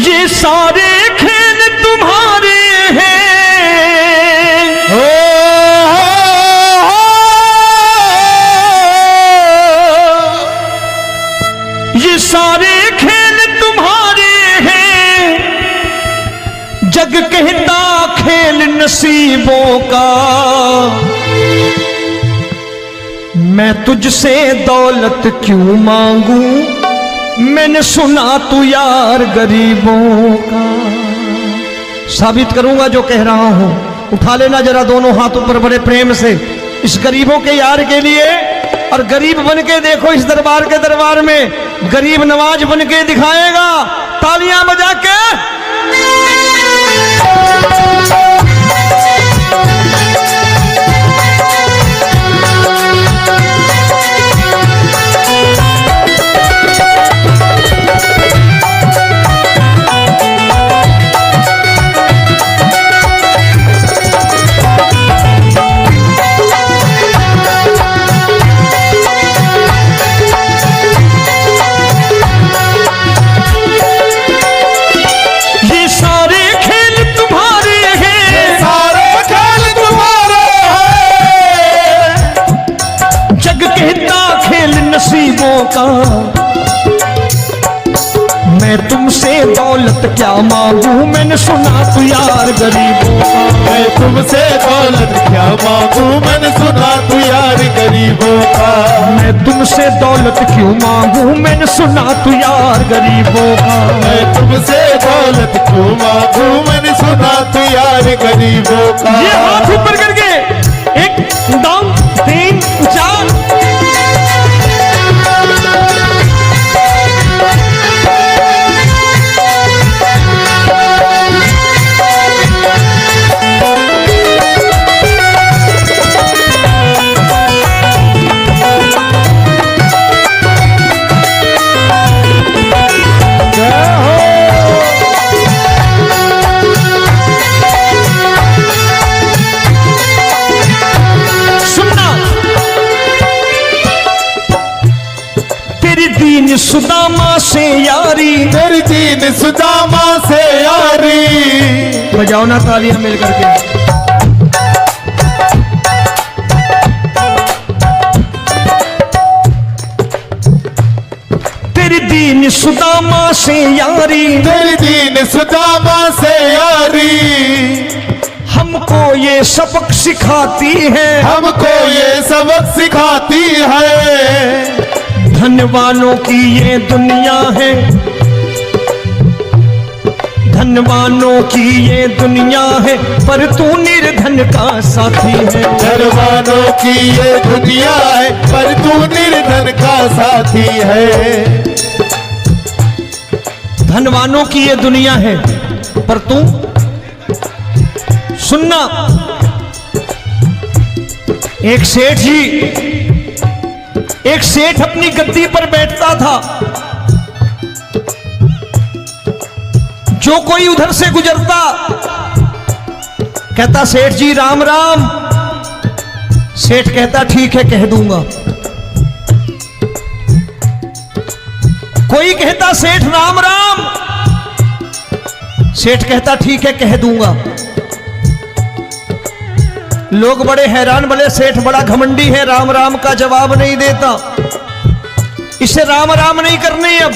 ये सारे खेल तुम्हारे हैं, ये सारे खेल तुम्हारे हैं, जग कहता खेल नसीबों का। मैं तुझसे दौलत क्यों मांगू, मैंने सुना तू यार गरीबों का। साबित करूंगा जो कह रहा हूं। उठा लेना जरा दोनों हाथ ऊपर बड़े प्रेम से इस गरीबों के यार के लिए, और गरीब बन के देखो इस दरबार के दरबार में गरीब नवाज बन के दिखाएगा, तालियां बजा के। नसीबों का मैं तुमसे दौलत क्या मांगू, मैंने सुना तू यार गरीबों का। मैं तुमसे दौलत क्या मांगू, मैंने सुना तू यार गरीबों का। मैं तुमसे दौलत क्यों मांगू, मैंने सुना तू यार गरीबों का। मैं तुमसे दौलत क्यों मांगू, मैंने सुना तू यार गरीबों का। ये हाथ ऊपर करके 1 2 3 4। सुदामा से यारी, तेरी दीन सुदामा से यारी। बजाओ ना तालियां मिल करके। तेरी दीन सुदामा से यारी, तेरी दीन सुदामा से यारी। हमको ये सबक सिखाती है, हमको ये सबक सिखाती है। धनवानों की ये दुनिया है, धनवानों की ये दुनिया है, पर तू निर्धन का साथी है। धनवानों की ये दुनिया है, पर तू निर्धन का साथी है। धनवानों की ये दुनिया है, पर तू सुनना। एक सेठ अपनी गद्दी पर बैठता था। जो कोई उधर से गुजरता कहता सेठ जी राम राम। सेठ कहता ठीक है कह दूंगा। कोई कहता सेठ राम राम। सेठ कहता ठीक है कह दूंगा। लोग बड़े हैरान, बोले सेठ बड़ा घमंडी है, राम राम का जवाब नहीं देता, इसे राम राम नहीं करने। अब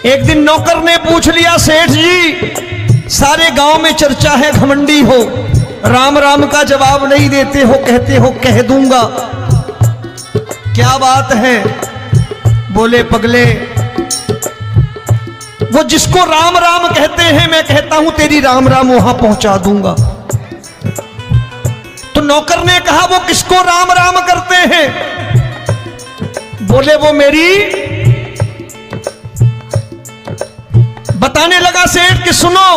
एक दिन नौकर ने पूछ लिया सेठ जी सारे गांव में चर्चा है घमंडी हो, राम राम का जवाब नहीं देते हो, कहते हो कह दूंगा, क्या बात है? बोले पगले वो जिसको राम राम कहते हैं मैं कहता हूं तेरी राम राम वहां पहुंचा दूंगा। तो नौकर ने कहा वो किसको राम राम करते हैं? बोले वो मेरी। बताने लगा सेठ कि सुनो,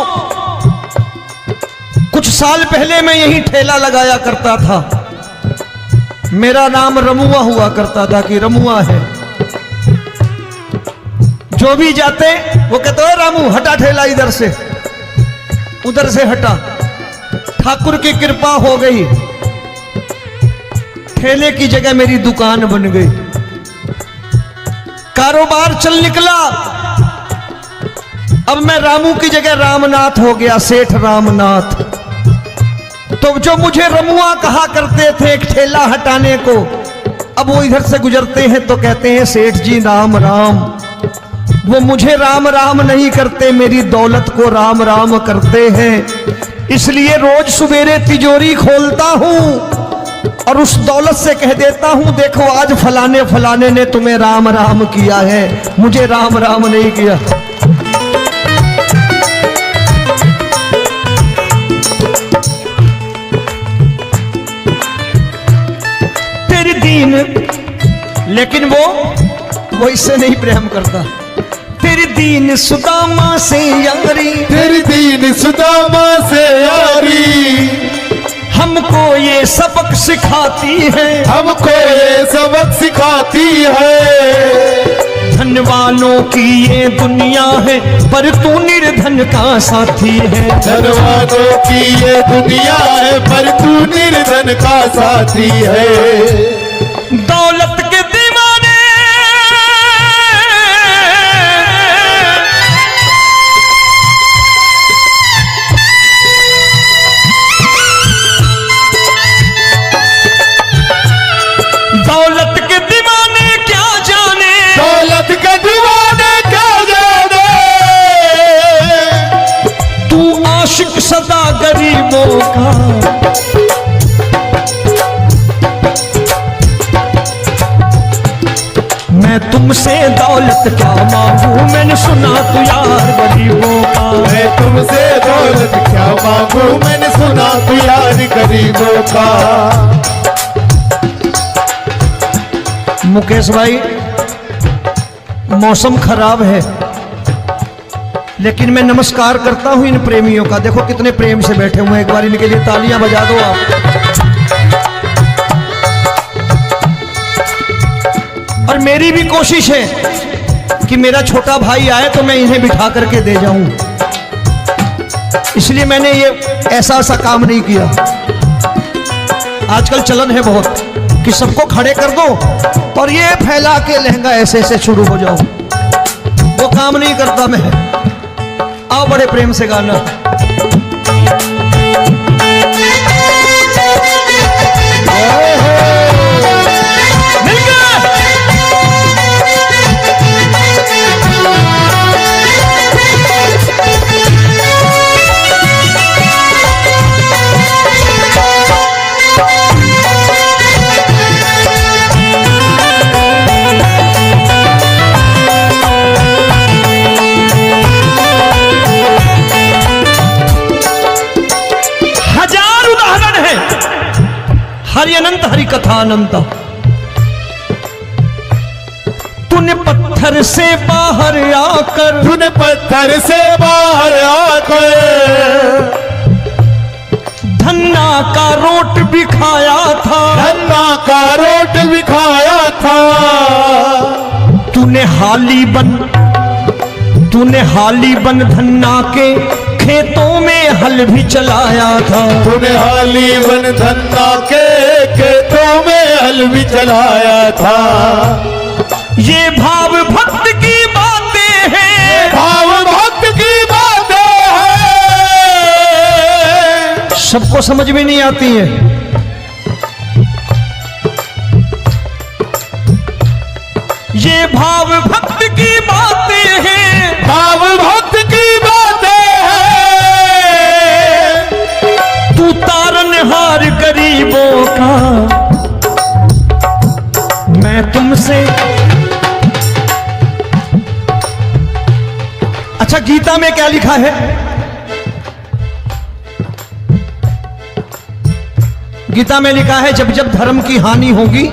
कुछ साल पहले मैं यही ठेला लगाया करता था, मेरा नाम रमुआ हुआ करता था कि रमुआ है। जो भी जाते वो कहते हो रामू हटा ठेला इधर से, उधर से हटा। ठाकुर की कृपा हो गई, ठेले की जगह मेरी दुकान बन गई, कारोबार चल निकला। अब मैं रामू की जगह रामनाथ हो गया, सेठ रामनाथ। तो जो मुझे रमुआ कहा करते थे एक ठेला हटाने को, अब वो इधर से गुजरते हैं तो कहते हैं सेठ जी राम राम। वो मुझे राम राम नहीं करते, मेरी दौलत को राम राम करते हैं। इसलिए रोज सवेरे तिजोरी खोलता हूं और उस दौलत से कह देता हूं, देखो आज फलाने फलाने ने तुम्हें राम राम किया है, मुझे राम राम नहीं किया। तेरी दीन, लेकिन वो इससे नहीं प्रेम करता। तेरी दीन सुदामा से यारी, तेरी दीन सुदामा से यारी, हमको ये सबक सिखाती है, हमको ये सबक सिखाती है। धन वालों की ये दुनिया है, पर तू निर्धन का साथी है। धन वालों की ये दुनिया है, पर तू निर्धन का साथी है। दौलत के दीवाने दौलत के दीवाने क्या जाने, दौलत के दीवाने क्या जाने। तू आशिक सदा गरीबों का। मैं तुमसे दौलत क्या मांगू, मैंने सुना तू यार गरीबों का। मैं तुमसे दौलत क्या मांगू, मैंने सुना तू यार गरीबों का। मुकेश भाई, मौसम खराब है, लेकिन मैं नमस्कार करता हूं इन प्रेमियों का। देखो कितने प्रेम से बैठे हुए हैं, एक बार इनके लिए तालियां बजा दो आप। और मेरी भी कोशिश है कि मेरा छोटा भाई आए तो मैं इन्हें बिठा करके दे जाऊं, इसलिए मैंने ये ऐसा काम नहीं किया। आजकल चलन है बहुत कि सबको खड़े कर दो और ये फैला के लहंगा ऐसे ऐसे शुरू हो जाओ, वो काम नहीं करता मैं। आओ बड़े प्रेम से गाना। हरि अनंत हरि कथा अनंत। तूने पत्थर से बाहर आकर, तूने पत्थर से बाहर आकर धन्ना का रोट भी खाया था, धन्ना का रोट भी खाया था। तूने हाली बन धन्ना के खेतों में हल भी चलाया था। तूने हाली बन धन्ना के खेतों में हल भी चलाया था। ये भाव भक्त की बातें हैं, भाव भक्त की बातें हैं। सबको समझ में नहीं आती है। ये भाव भक्त की बातें हैं, भाव भक्त की बातें हैं। तू तारनहार गरीबों का। मैं तुमसे, अच्छा गीता में क्या लिखा है? गीता में लिखा है जब जब धर्म की हानि होगी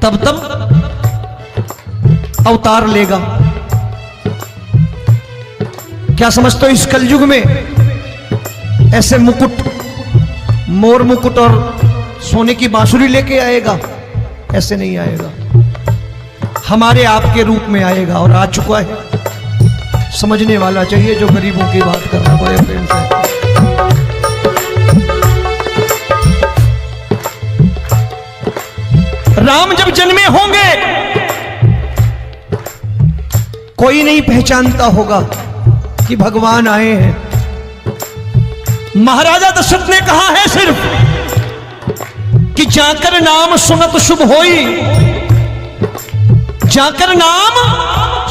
तब तब अवतार लेगा। क्या समझते हो इस कलयुग में ऐसे मुकुट, मोर मुकुट और सोने की बांसुरी लेके आएगा? ऐसे नहीं आएगा, हमारे आपके रूप में आएगा और आ चुका है। समझने वाला चाहिए जो गरीबों की बात कर रहा है बड़े प्रेम से। राम जब जन्मे होंगे कोई नहीं पहचानता होगा कि भगवान आए हैं। महाराजा दशरथ ने कहा है सिर्फ कि जाकर नाम सुनत शुभ होई, जाकर नाम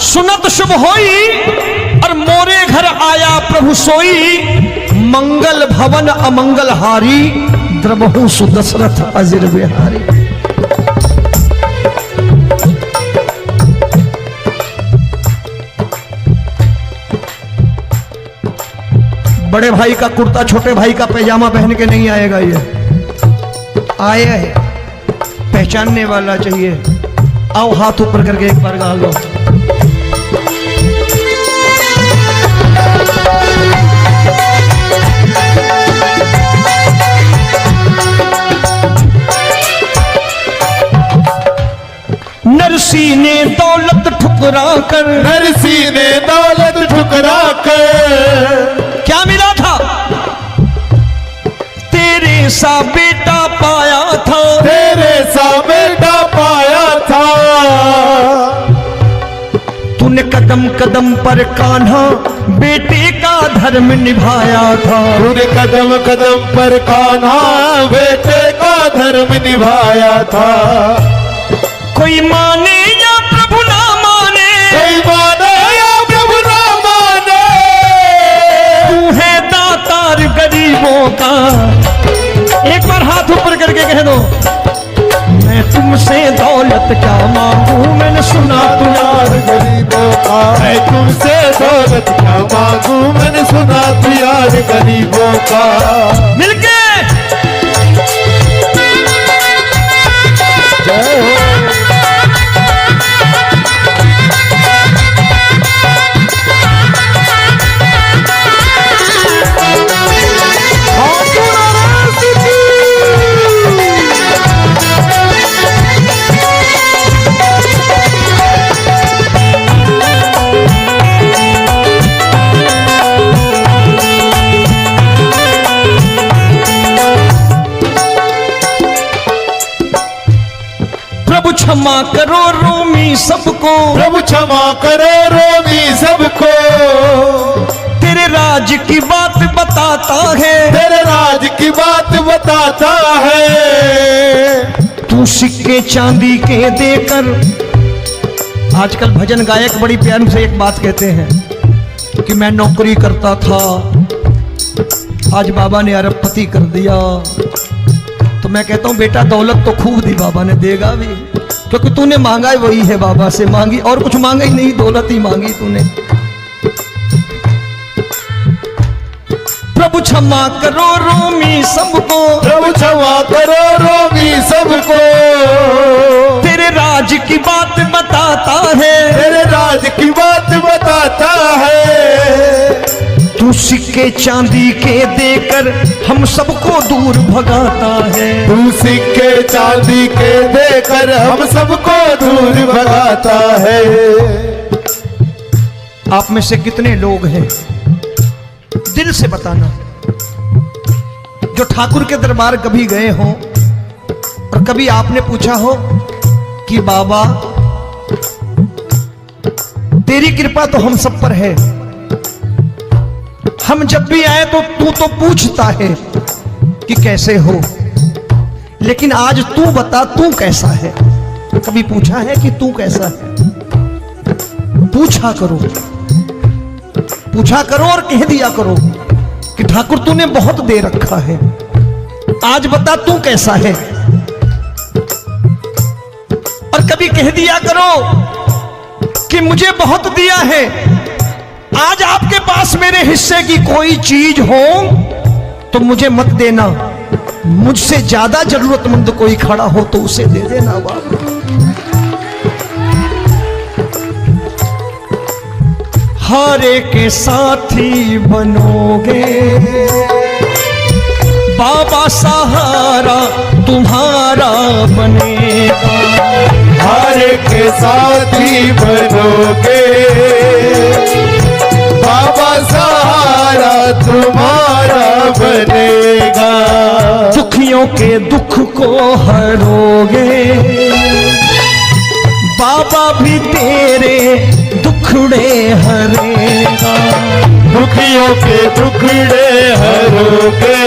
सुनत शुभ होई, और मोरे घर आया प्रभु सोई, मंगल भवन अमंगल हारी, द्रबहु सुदशरथ अजिर बिहारी। बड़े भाई का कुर्ता छोटे भाई का पैजामा पहन के नहीं आएगा, ये आया है पहचानने वाला चाहिए। आओ हाथ ऊपर करके एक बार गा लो। नरसी ने दौलत ठुकरा कर, नरसी ने दौलत ठुकरा कर, क्या मिला था? तेरे सा बेटा पाया था, तेरे सा बेटा पाया था। तूने कदम कदम पर कान्हा बेटे का धर्म निभाया था, तूने कदम कदम पर कान्हा बेटे का धर्म निभाया था। कोई माने या प्रभु ना माने, कोई माने या प्रभु ना माने, तू है दातार गरीबों का। एक बार हाथ ऊपर करके कह दो, मैं तुमसे दौलत क्या मांगू, मैंने सुना तू यार गरीबों का। मैं तुमसे दौलत क्या मांगू, मैंने सुना तू यार गरीबों का। मिलके जय हो। प्रभु क्षमा करो रोमी सबको, प्रभु क्षमा करो रोमी सबको। तेरे राज की बात बताता है, तेरे राज की बात बताता है। तू सिक्के चांदी के देकर। आजकल भजन गायक बड़ी प्यार से एक बात कहते हैं कि मैं नौकरी करता था, आज बाबा ने अरबपति कर दिया। तो मैं कहता हूं बेटा दौलत तो खूब दी बाबा ने, देगा भी, क्योंकि तूने मांगा ही वही है, बाबा से मांगी, और कुछ मांगा ही नहीं, दौलत ही मांगी तूने। प्रभु क्षमा करो रोमी सबको, प्रभु क्षमा करो रोमी सबको। तेरे राज की बात बताता है, तेरे राज की बात बताता है। तू सिक्के चांदी के देकर हम सबको दूर भगाता है। तू सिक्के चांदी के देकर हम सबको दूर भगाता है। आप में से कितने लोग हैं, दिल से बताना, जो ठाकुर के दरबार कभी गए हो और कभी आपने पूछा हो कि बाबा तेरी कृपा तो हम सब पर है, हम जब भी आए तो तू तो पूछता है कि कैसे हो, लेकिन आज तू बता तू कैसा है। कभी पूछा है कि तू कैसा है? पूछा करो, पूछा करो और कह दिया करो कि ठाकुर तूने बहुत दे रखा है, आज बता तू कैसा है। और कभी कह दिया करो कि मुझे बहुत दिया है, आज आपके पास मेरे हिस्से की कोई चीज हो तो मुझे मत देना, मुझसे ज्यादा जरूरतमंद कोई खड़ा हो तो उसे दे देना बाबा। हारे के साथी बनोगे बाबा, सहारा तुम्हारा बनेगा। हारे के साथी बनोगे बाबा, सहारा तुम्हारा बनेगा। दुखियों के दुख को हरोगे बाबा भी तेरे दुखड़े हरेगा, दुखियों के दुखड़े हरोगे,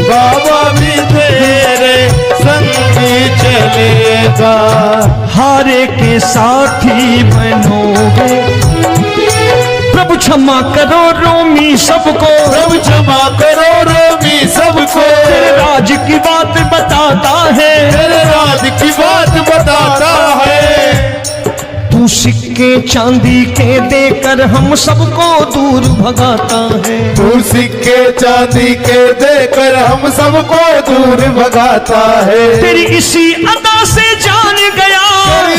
बाबा भी तेरे संगी चलेगा। हारे के साथी बनोगे, प्रभु क्षमा करो रोमी सबको, प्रभु क्षमा करो रोमी सबको, तेरे राज की बात बताता है, तेरे राज की बात बताता है। तू सिक्के चांदी के देकर हम सबको दूर भगाता है, तू सिक्के चांदी के देकर हम सबको दूर भगाता है। तेरी इसी अदा से जान गया,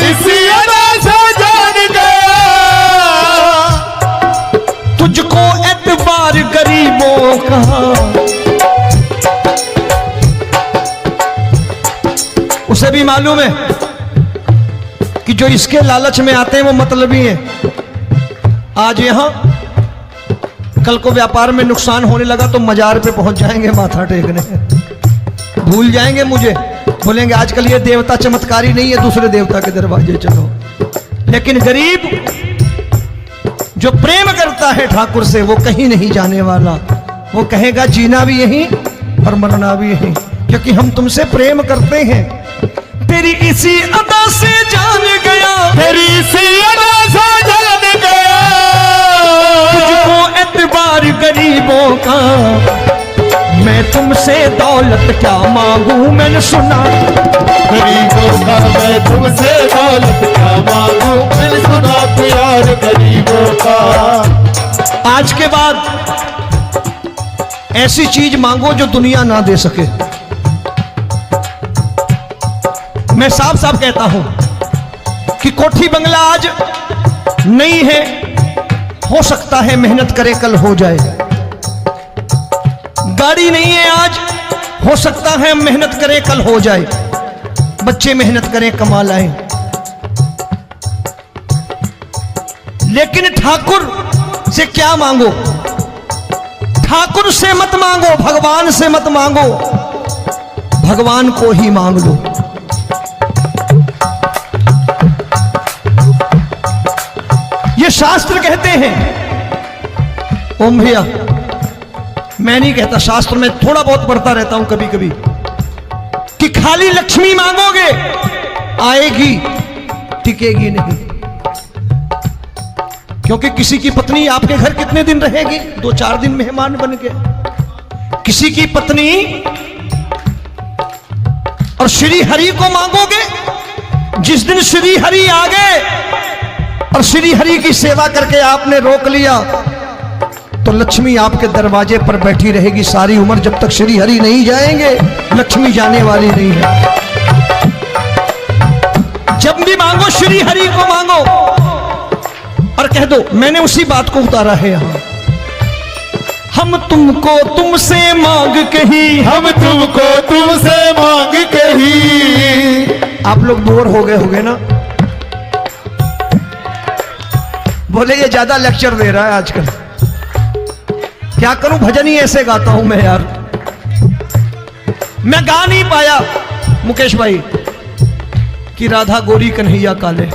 इसी अदा से जान गया, तुझको एतबार गरीबों का। उसे भी मालूम है कि जो इसके लालच में आते हैं वो मतलबी हैं। आज यहां कल को व्यापार में नुकसान होने लगा तो मजार पे पहुंच जाएंगे माथा टेकने, भूल जाएंगे मुझे, बोलेंगे आजकल ये देवता चमत्कारी नहीं है, दूसरे देवता के दरवाजे चलो। लेकिन गरीब जो प्रेम करता है ठाकुर से वो कहीं नहीं जाने वाला, वो कहेगा जीना भी यहीं और मरना भी यहीं, क्योंकि हम तुमसे प्रेम करते हैं। तेरी इसी अदा से जान गया, तेरी इसी अदा से जान गया, तुझको एतबार गरीबों का। मैं तुमसे दौलत क्या मांगू, मैंने सुना गरीबों का। मैं तुमसे दौलत क्या मांगू, मैंने सुना प्यार गरीबों का। आज के बाद ऐसी चीज मांगो जो दुनिया ना दे सके। मैं साफ साफ कहता हूं कि कोठी बंगला आज नहीं है, हो सकता है मेहनत करे कल हो जाए। गाड़ी नहीं है आज, हो सकता है मेहनत करे कल हो जाए। बच्चे मेहनत करें कमा लाएं, लेकिन ठाकुर से क्या मांगो? ठाकुर से मत मांगो, भगवान से मत मांगो, भगवान को ही मांग लो। ये शास्त्र कहते हैं, ओम भैया मैं नहीं कहता, शास्त्र में थोड़ा बहुत पढ़ता रहता हूं कभी कभी, कि खाली लक्ष्मी मांगोगे आएगी, टिकेगी नहीं। क्योंकि किसी की पत्नी आपके घर कितने दिन रहेगी? 2-4 दिन मेहमान बन के। किसी की पत्नी और श्री हरि को मांगोगे, जिस दिन श्री हरि आ गए और श्री हरि की सेवा करके आपने रोक लिया तो लक्ष्मी आपके दरवाजे पर बैठी रहेगी सारी उम्र। जब तक श्री हरि नहीं जाएंगे लक्ष्मी जाने वाली नहीं है। जब भी मांगो श्री हरि को मांगो और कह दो मैंने उसी बात को उतारा है यहां। हम तुमको तुमसे मांग कही, हम तुमको तुमसे मांग कही। आप लोग बोर हो गए होंगे ना, बोले ये ज्यादा लेक्चर दे रहा है आजकल। क्या करूं, भजन ही ऐसे गाता हूं मैं यार। मैं गा नहीं पाया मुकेश भाई कि राधा गोरी कन्हैया काले।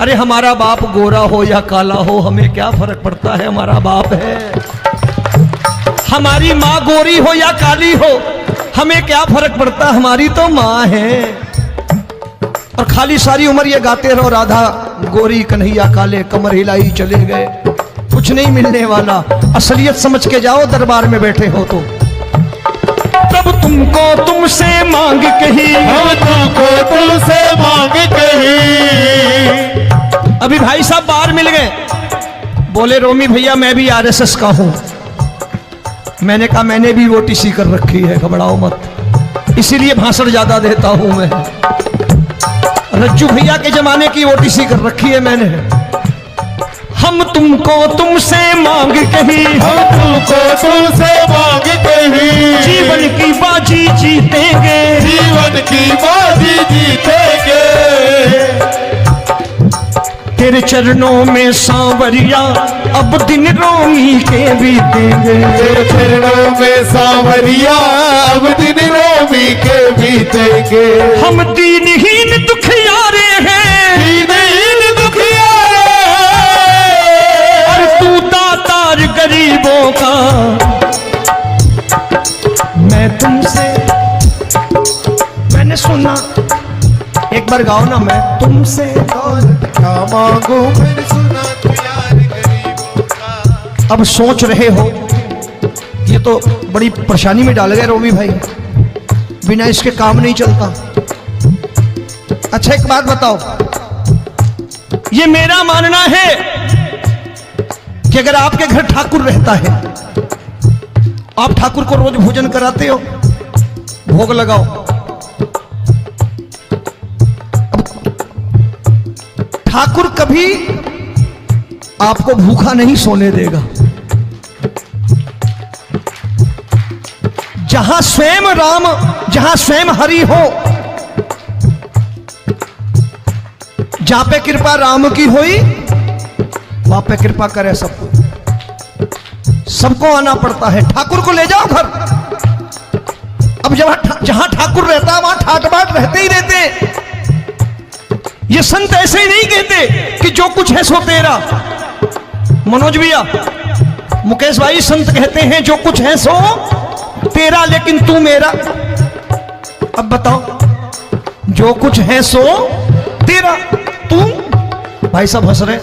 अरे हमारा बाप गोरा हो या काला हो हमें क्या फर्क पड़ता है, हमारा बाप है। हमारी माँ गोरी हो या काली हो हमें क्या फर्क पड़ता, हमारी तो माँ है। और खाली सारी उम्र ये गाते रहो राधा गोरी कन्हैया काले, कमर हिलाई चले गए, कुछ नहीं मिलने वाला। असलियत समझ के जाओ दरबार में बैठे हो तो। तब तुमको तुमसे मांग कही, हम तुमको तुमसे मांग कही। अभी भाई साहब बाहर मिल गए, बोले रोमी भैया मैं भी आरएसएस का हूं। मैंने कहा मैंने भी ओटीसी कर रखी है, घबराओ मत, इसीलिए भाषण ज्यादा देता हूं मैं। रज्जू भैया के जमाने की ओटीसी कर रखी है मैंने। हम तुमको तुमसे मांग कही, हम तुमको तुमसे मांग कही। जीवन की बाजी जीतेंगे, जीवन की बाजी जीतेंगे। तेरे चरणों में सांवरिया अब दिन रोमी के बीतेंगे। तेरे चरणों में सांवरिया अब दिन रोमी के बीतेंगे। हम दीनहीन दुखियारे हैं, एक बार गाओ ना, मैं तुमसे दौलत क्या मांगू मैंने सुना तू यार गरीबों का। अब सोच रहे हो, ये तो बड़ी परेशानी में डाल गए रोमी भाई, बिना इसके काम नहीं चलता। अच्छा एक बात बताओ, ये मेरा मानना है कि अगर आपके घर ठाकुर रहता है, आप ठाकुर को रोज भोजन कराते हो, भोग लगाओ, ठाकुर कभी आपको भूखा नहीं सोने देगा। जहां स्वयं राम, जहां स्वयं हरि हो, जहां पे कृपा राम की हुई, वहां पे कृपा करे सबको। सबको आना पड़ता है, ठाकुर को ले जाओ घर। अब जहां ठाकुर रहता है वहां ठाट बाट रहते ही रहते। ये संत ऐसे ही नहीं कहते कि जो कुछ है सो तेरा। मनोज भैया, मुकेश भाई, संत कहते हैं जो कुछ है सो तेरा लेकिन तू मेरा। अब बताओ, जो कुछ है सो तेरा, तू। भाई साहब हंस रहे।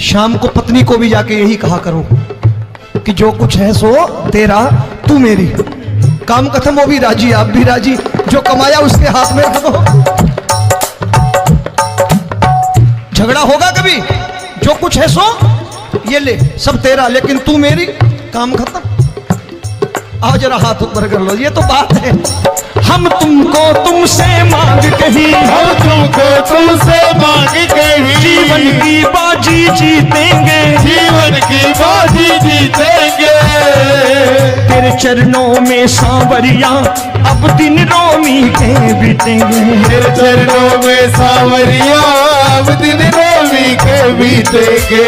शाम को पत्नी को भी जाके यही कहा करो कि जो कुछ है सो तेरा, तू मेरी। काम खत्म, वो भी राजी, आप भी राजी, जो कमाया उसके हाथ में रख दो। झगड़ा होगा कभी? जो कुछ है सो ये ले, सब तेरा लेकिन तू मेरी, काम खत्म। आओ जरा हाथ ऊपर कर लो, ये तो बात है। हम तुमको तुमसे मांग कहीं, हम तुमको तुमसे मांग कहीं, जीवन की बाजी जीतेंगे, जीवन की बाजी जीतेंगे। तेरे चरणों में सांवरिया अब दिन रोमी के बीतेंगे। तेरे चरणों में सांवरिया अब दिन रोमी के बीतेंगे।